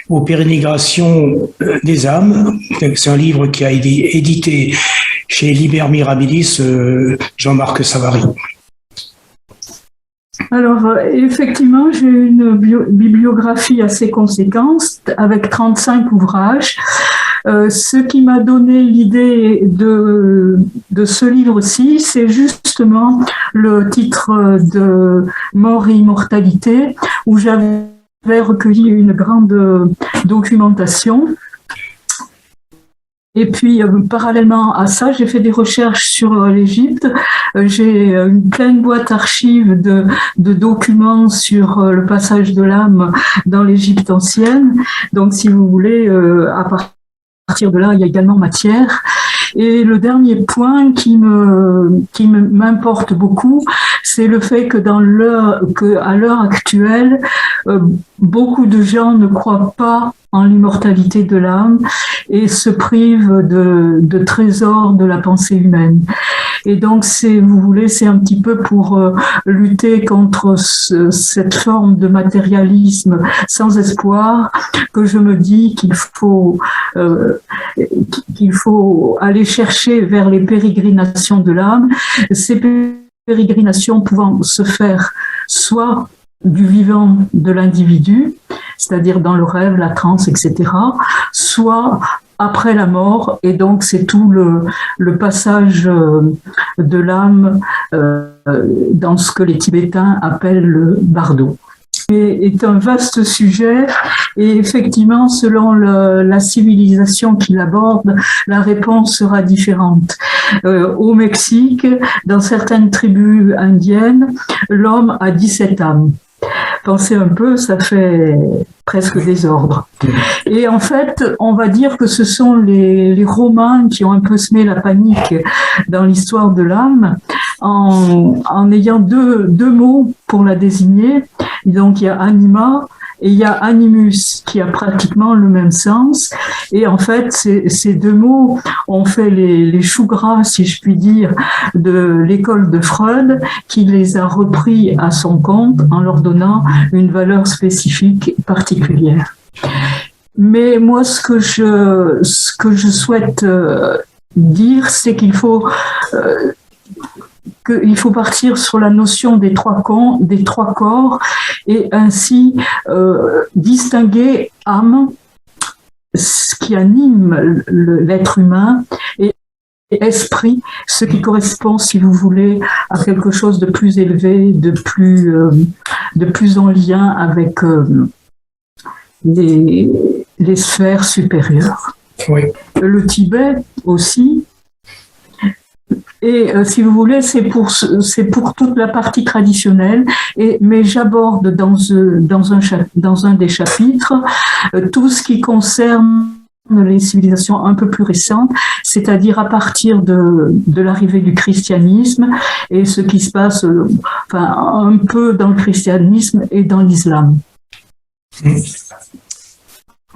aux pérégrinations des âmes. C'est un livre qui a été édité chez Liber Mirabilis, Jean-Marc Savary. Alors, effectivement, j'ai une bibliographie assez conséquente avec 35 ouvrages. Ce qui m'a donné l'idée de ce livre-ci, c'est justement le titre de Mort et immortalité, où j'avais recueilli une grande documentation. Et puis, parallèlement à ça, j'ai fait des recherches sur l'Égypte. J'ai une pleine boîte archives de documents sur le passage de l'âme dans l'Égypte ancienne. Donc, si vous voulez, à partir de là, il y a également matière. Et le dernier point qui m'importe beaucoup, c'est le fait que à l'heure actuelle, beaucoup de gens ne croient pas en l'immortalité de l'âme et se privent de trésors de la pensée humaine. Et donc, vous voulez, c'est un petit peu pour lutter contre cette forme de matérialisme sans espoir que je me dis qu'il faut aller chercher vers les pérégrinations de l'âme. Ces pérégrinations pouvant se faire soit du vivant de l'individu, c'est-à-dire dans le rêve, la transe, etc., soit après la mort, et donc c'est tout le passage de l'âme dans ce que les Tibétains appellent le bardo. Est un vaste sujet et effectivement, selon la civilisation qu'il aborde, la réponse sera différente. Au Mexique, dans certaines tribus indiennes, l'homme a 17 âmes. Pensez un peu, ça fait presque désordre. Et en fait, on va dire que ce sont les Romains qui ont un peu semé la panique dans l'histoire de l'âme en ayant deux mots pour la désigner. Donc, il y a anima et il y a animus qui a pratiquement le même sens. Et en fait, ces deux mots ont fait les choux gras, si je puis dire, de l'école de Freud, qui les a repris à son compte en leur donnant une valeur spécifique particulière. Mais moi, ce que je souhaite dire, c'est qu'il faut partir sur la notion des trois corps et ainsi distinguer âme, ce qui anime l'être humain, et esprit, ce qui correspond, si vous voulez, à quelque chose de plus élevé, de plus en lien avec les sphères supérieures. Oui. Le Tibet aussi. Et si vous voulez, c'est pour toute la partie traditionnelle. Mais j'aborde dans un des chapitres tout ce qui concerne les civilisations un peu plus récentes, c'est-à-dire à partir de l'arrivée du christianisme et ce qui se passe, un peu dans le christianisme et dans l'islam.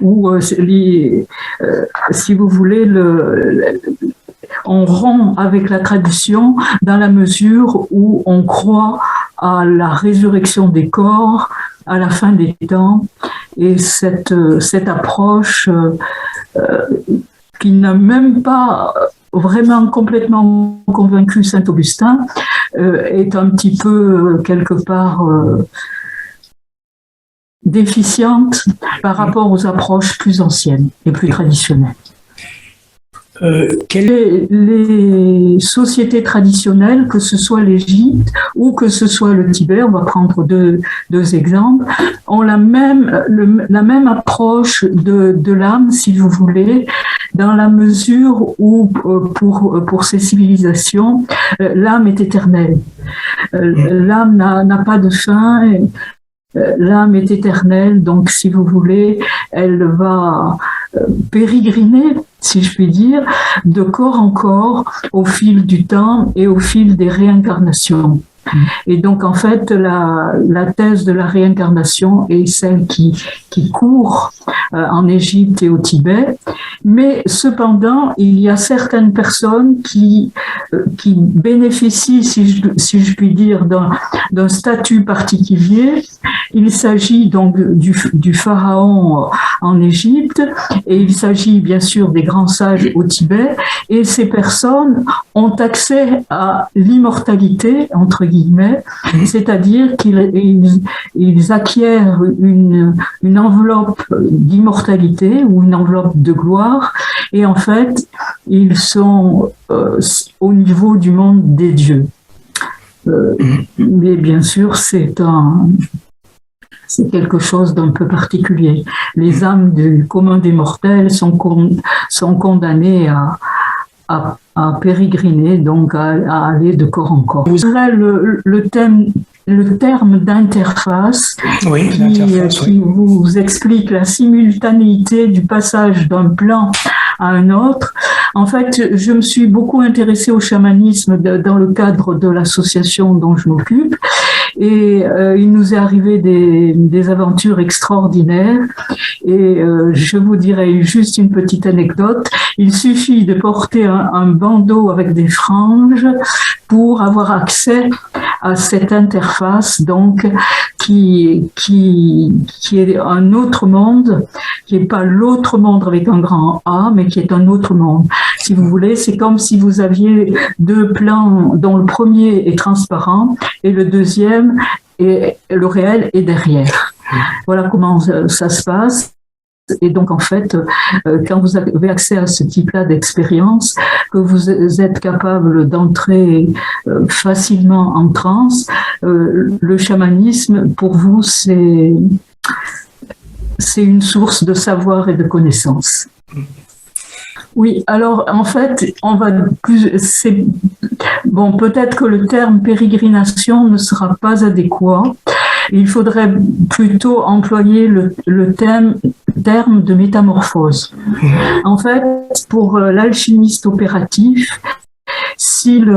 Où, si vous voulez, on rompt avec la tradition dans la mesure où on croit à la résurrection des corps à la fin des temps, et cette approche qui n'a même pas vraiment complètement convaincu Saint-Augustin est un petit peu quelque part déficiente par rapport aux approches plus anciennes et plus traditionnelles. Les sociétés traditionnelles, que ce soit l'Égypte ou que ce soit le Tibet, on va prendre deux exemples, ont la même approche de l'âme, si vous voulez, dans la mesure où, pour ces civilisations, l'âme est éternelle. L'âme n'a pas de fin. L'âme est éternelle, donc si vous voulez, elle va pérégriner, si je puis dire, de corps en corps au fil du temps et au fil des réincarnations. Et donc, en fait, la thèse de la réincarnation est celle qui court en Égypte et au Tibet. Mais cependant, il y a certaines personnes qui bénéficient, si je puis dire, d'un statut particulier. Il s'agit donc du pharaon en Égypte et il s'agit bien sûr des grands sages au Tibet. Et ces personnes ont accès à l'immortalité, entre guillemets, c'est-à-dire qu'ils acquièrent une enveloppe d'immortalité ou une enveloppe de gloire, et en fait, ils sont au niveau du monde des dieux. Mais bien sûr, c'est quelque chose d'un peu particulier. Les âmes du commun des mortels sont condamnées à pérégriner, donc à aller de corps en corps. Vous avez le terme d'interface, qui vous explique la simultanéité du passage d'un plan à un autre. En fait, je me suis beaucoup intéressée au chamanisme dans le cadre de l'association dont je m'occupe. Et il nous est arrivé des aventures extraordinaires. Et je vous dirai juste une petite anecdote. Il suffit de porter un bandeau avec des franges pour avoir accès à cette interface, donc qui est un autre monde, qui n'est pas l'autre monde avec un grand A, mais qui est un autre monde. Si vous voulez, c'est comme si vous aviez deux plans dont le premier est transparent et le deuxième, et le réel est derrière. Voilà comment ça se passe. Et donc, en fait, quand vous avez accès à ce type-là d'expérience, que vous êtes capable d'entrer facilement en transe, le chamanisme, pour vous, c'est une source de savoir et de connaissances. Oui, alors en fait, peut-être que le terme pérégrination ne sera pas adéquat. Il faudrait plutôt employer le terme de métamorphose. En fait, pour l'alchimiste opératif, s'il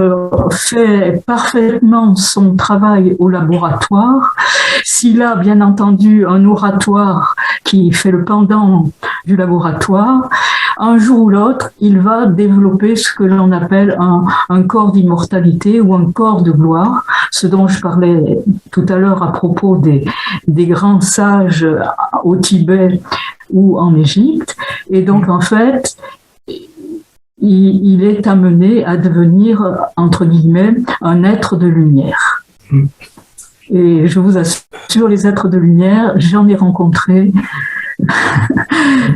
fait parfaitement son travail au laboratoire, s'il a bien entendu un oratoire qui fait le pendant du laboratoire, un jour ou l'autre, il va développer ce que l'on appelle un corps d'immortalité ou un corps de gloire, ce dont je parlais tout à l'heure à propos des grands sages au Tibet ou en Égypte. Et donc, en fait, il est amené à devenir, entre guillemets, un être de lumière. Et je vous assure, les êtres de lumière, j'en ai rencontré.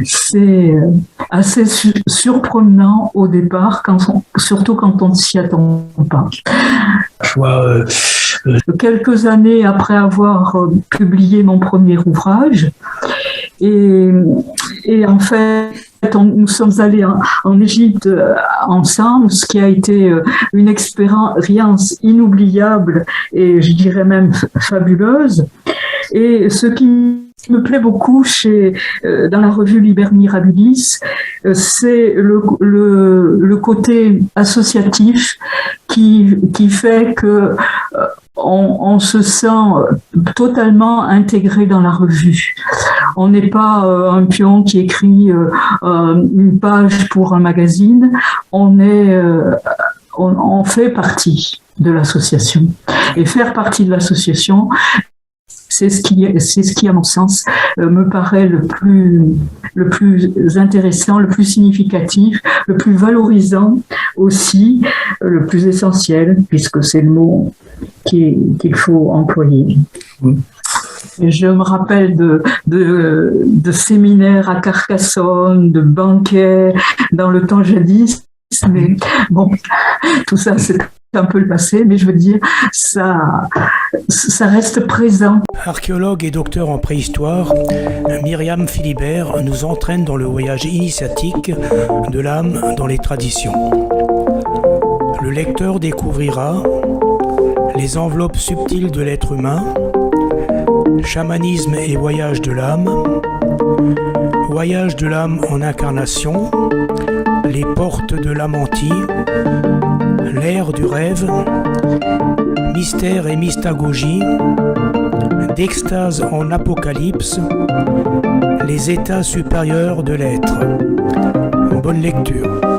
C'est assez surprenant au départ, surtout quand on ne s'y attend pas. Quelques années après avoir publié mon premier ouvrage, et en fait, nous sommes allés en Égypte ensemble, ce qui a été une expérience inoubliable et je dirais même fabuleuse. Et ce qui me plaît beaucoup dans la revue Liber Mirabilis, c'est le côté associatif qui fait que on se sent totalement intégré dans la revue. On n'est pas un pion qui écrit une page pour un magazine. On fait partie de l'association. Et faire partie de l'association, c'est ce qui, à mon sens, me paraît le plus intéressant, le plus significatif, le plus valorisant aussi, le plus essentiel, puisque c'est le mot qu'il faut employer. Je me rappelle de séminaires à Carcassonne, de banquets dans le temps jadis, mais bon, tout ça c'est un peu le passé, mais je veux dire, ça reste présent. Archéologue et docteur en préhistoire, Myriam Philibert nous entraîne dans le voyage initiatique de l'âme dans les traditions. Le lecteur découvrira les enveloppes subtiles de l'être humain, chamanisme et voyage de l'âme en incarnation, les portes de l'Amanti, L'ère du rêve, mystère et mystagogie, d'extase en apocalypse, les états supérieurs de l'être. Bonne lecture.